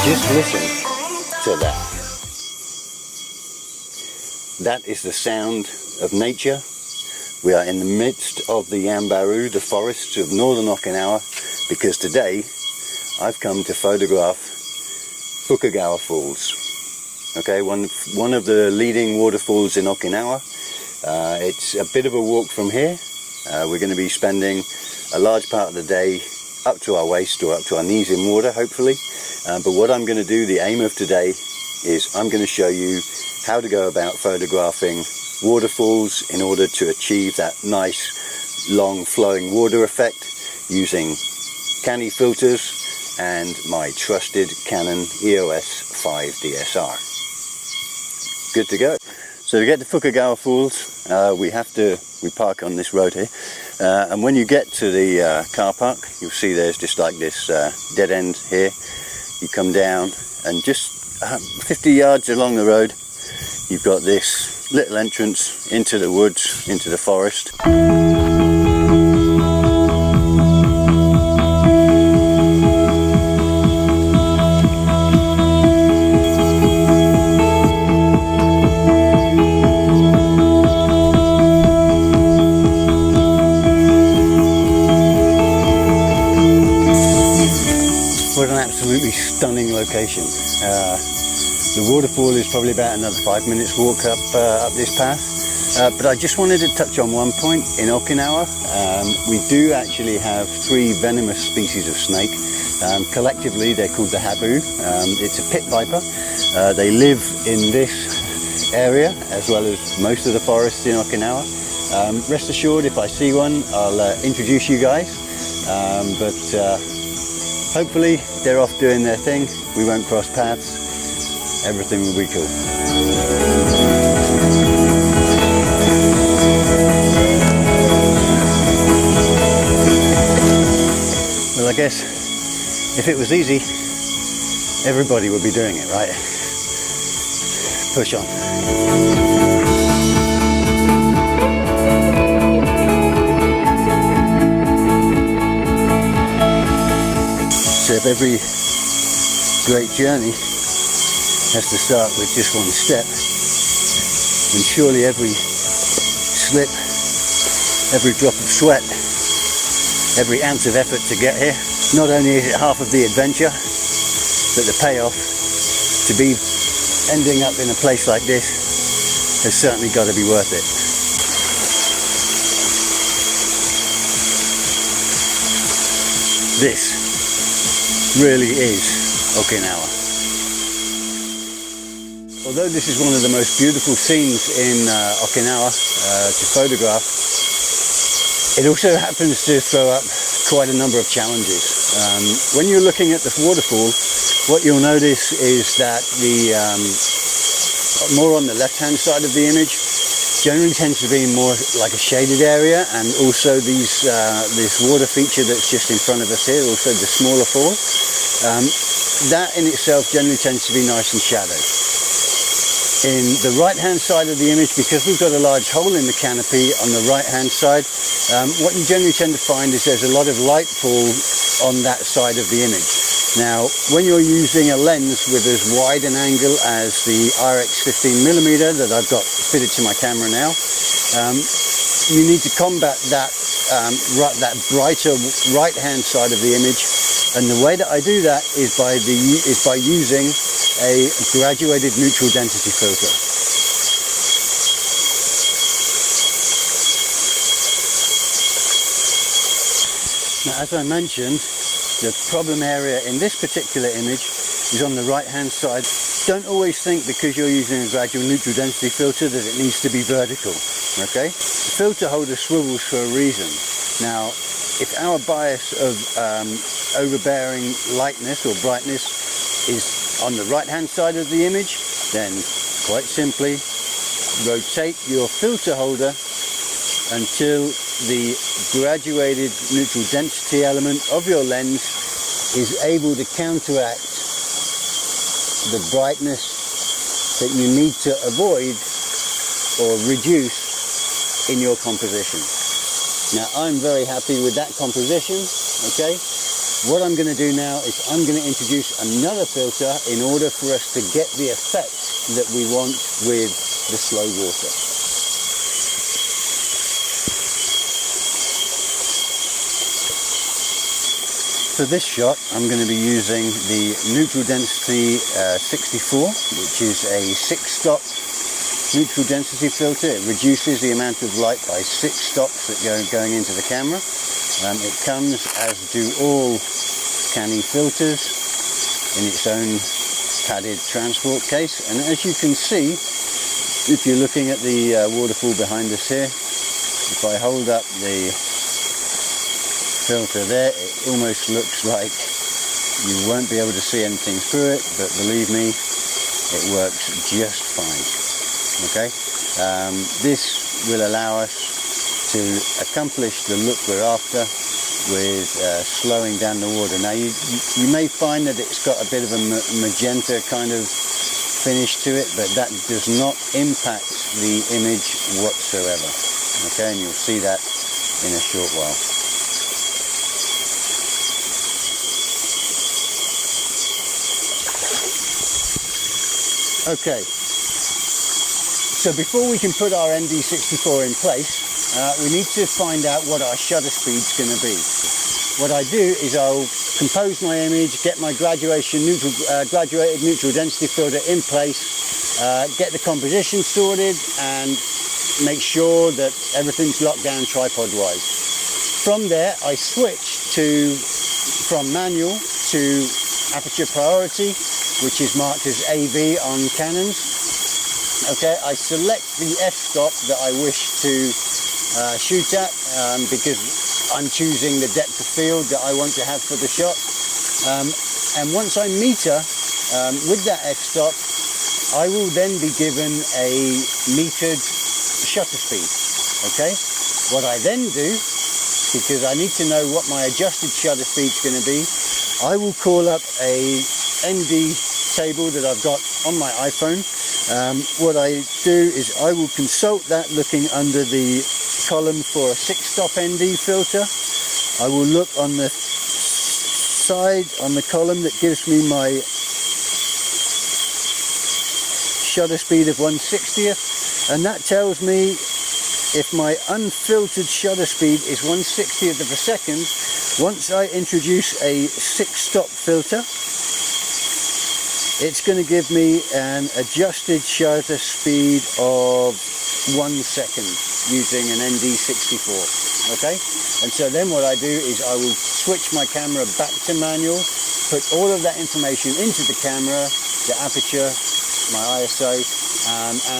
Just listen to that. That is the sound of nature. We are in the midst of the Yambaru, the forests of northern Okinawa, because today I've come to photograph Fukugawa Falls. Okay, one of the leading waterfalls in Okinawa. It's a bit of a walk from here. We're going to be spending a large part of the day up to our waist or up to our knees in water, hopefully. But what I'm going to do, the aim of today, is I'm going to show you how to go about photographing waterfalls in order to achieve that nice long flowing water effect using KANI filters and my trusted Canon EOS 5 DSR. Good to go. So to get to Fukugawa Falls, we park on this road here, and when you get to the car park, you'll see there's just like this dead end here. You come down, and just 50 yards along the road, you've got this little entrance into the woods, into the forest. What an absolutely stunning location. The waterfall is probably about another 5 minutes walk up this path. But I just wanted to touch on one point. In Okinawa, we do actually have 3 venomous species of snake. Collectively, they're called the habu. It's a pit viper. They live in this area as well as most of the forests in Okinawa. Rest assured, if I see one, I'll introduce you guys. Hopefully they're off doing their thing, we won't cross paths, everything will be cool. Well, I guess if it was easy, everybody would be doing it, right? Push on. So if every great journey has to start with just one step, then surely every slip, every drop of sweat, every ounce of effort to get here, not only is it half of the adventure, but the payoff to be ending up in a place like this has certainly got to be worth it. This really is Okinawa. Although this is one of the most beautiful scenes in Okinawa to photograph, it also happens to throw up quite a number of challenges. When you're looking at the waterfall, what you'll notice is that the more on the left-hand side of the image generally tends to be more like a shaded area, and also this water feature that's just in front of us here, also the smaller fall, that in itself generally tends to be nice and shadowed. In the right-hand side of the image, because we've got a large hole in the canopy on the right-hand side, what you generally tend to find is there's a lot of light fall on that side of the image. Now, when you're using a lens with as wide an angle as the RX 15mm that I've got fitted to my camera now, you need to combat that brighter right-hand side of the image, and the way that I do that is by using a graduated neutral density filter. Now, as I mentioned, the problem area in this particular image is on the right-hand side. Don't always think because you're using a gradual neutral density filter that it needs to be vertical, okay? The filter holder swivels for a reason. Now, if our bias of overbearing lightness or brightness is on the right-hand side of the image, then quite simply rotate your filter holder until the graduated neutral density element of your lens is able to counteract the brightness that you need to avoid or reduce in your composition. Now, I'm very happy with that composition, okay? What I'm going to do now is I'm going to introduce another filter in order for us to get the effect that we want with the slow water. For this shot, I'm going to be using the neutral density 64, which is a 6-stop neutral density filter. It reduces the amount of light by 6 stops that going into the camera. It comes, as do all KANI filters, in its own padded transport case. And as you can see, if you're looking at the waterfall behind us here, if I hold up the filter there, it almost looks like you won't be able to see anything through it, but believe me, it works just fine. Okay, this will allow us to accomplish the look we're after with slowing down the water. Now you may find that it's got a bit of a magenta kind of finish to it, but that does not impact the image whatsoever. Okay, and you'll see that in a short while. Okay, so before we can put our ND64 in place, we need to find out what our shutter speed's going to be. What I do is I'll compose my image, get my graduated neutral density filter in place, get the composition sorted, and make sure that everything's locked down tripod-wise. From there, I switch from manual to aperture priority, which is marked as AV on Canons. Okay, I select the f-stop that I wish to shoot at because I'm choosing the depth of field that I want to have for the shot. And once I meter with that f-stop, I will then be given a metered shutter speed. Okay, what I then do, because I need to know what my adjusted shutter speed is going to be, I will call up a ND table that I've got on my iPhone. What I do is I will consult that looking under the column for a 6-stop ND filter. I will look on the side on the column that gives me my shutter speed of 1/60th, and that tells me if my unfiltered shutter speed is 1/60th of a second. Once I introduce a 6-stop filter, it's going to give me an adjusted shutter speed of 1 second using an ND64. Okay, and so then what I do is I will switch my camera back to manual, put all of that information into the camera, the aperture, my ISO,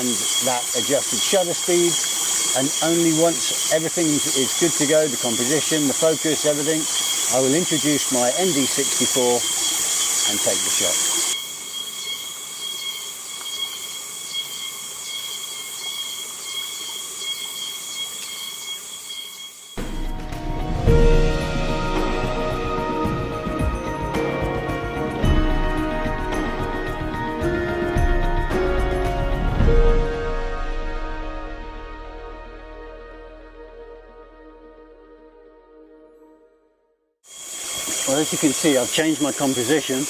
and that adjusted shutter speed. And only once everything is good to go, the composition, the focus, everything, I will introduce my ND64 and take the shot. Well, as you can see, I've changed my composition,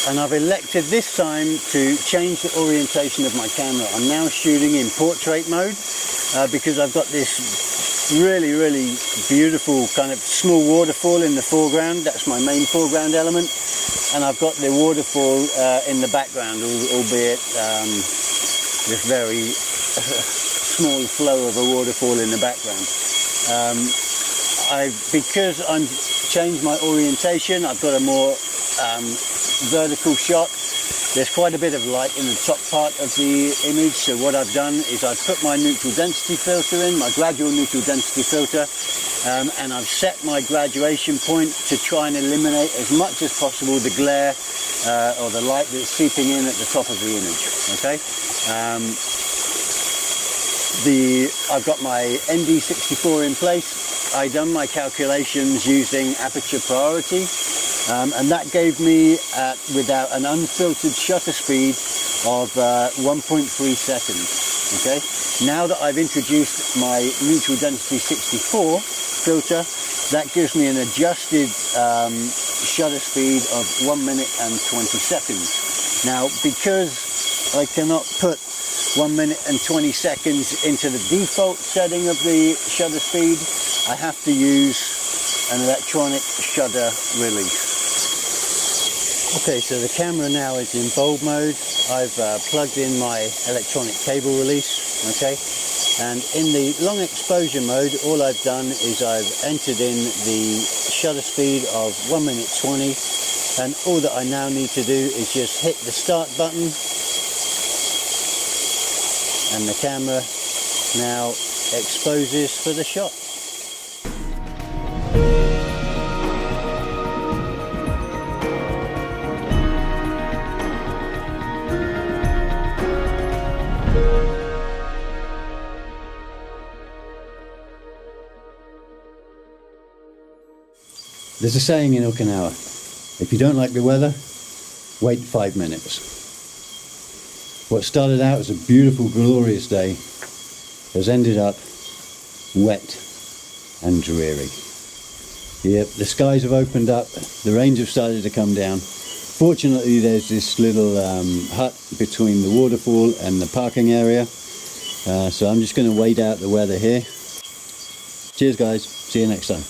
and I've elected this time to change the orientation of my camera. I'm now shooting in portrait mode because I've got this really beautiful kind of small waterfall in the foreground. That's my main foreground element, and I've got the waterfall in the background, albeit this very small flow of a waterfall in the background. Because I'm changed my orientation, I've got a more vertical shot. There's quite a bit of light in the top part of the image, so what I've done is I've put my neutral density filter in, my gradual neutral density filter, and I've set my graduation point to try and eliminate as much as possible the glare or the light that's seeping in at the top of the image. Okay, I've got my ND64 in place. I done my calculations using aperture priority, and that gave me without an unfiltered shutter speed of 1.3 seconds. Okay, now that I've introduced my neutral density 64 filter, That gives me an adjusted shutter speed of 1 minute and 20 seconds. Now, because I cannot put 1 minute and 20 seconds into the default setting of the shutter speed, I have to use an electronic shutter release. Okay, so the camera now is in bulb mode. I've plugged in my electronic cable release, okay? And in the long exposure mode, all I've done is I've entered in the shutter speed of 1 minute 20, and all that I now need to do is just hit the start button, and the camera now exposes for the shot. There's a saying in Okinawa, if you don't like the weather, wait 5 minutes. What started out as a beautiful, glorious day has ended up wet and dreary. Yep, the skies have opened up, the rains have started to come down. Fortunately, there's this little hut between the waterfall and the parking area, so I'm just going to wait out the weather here. Cheers guys, see you next time.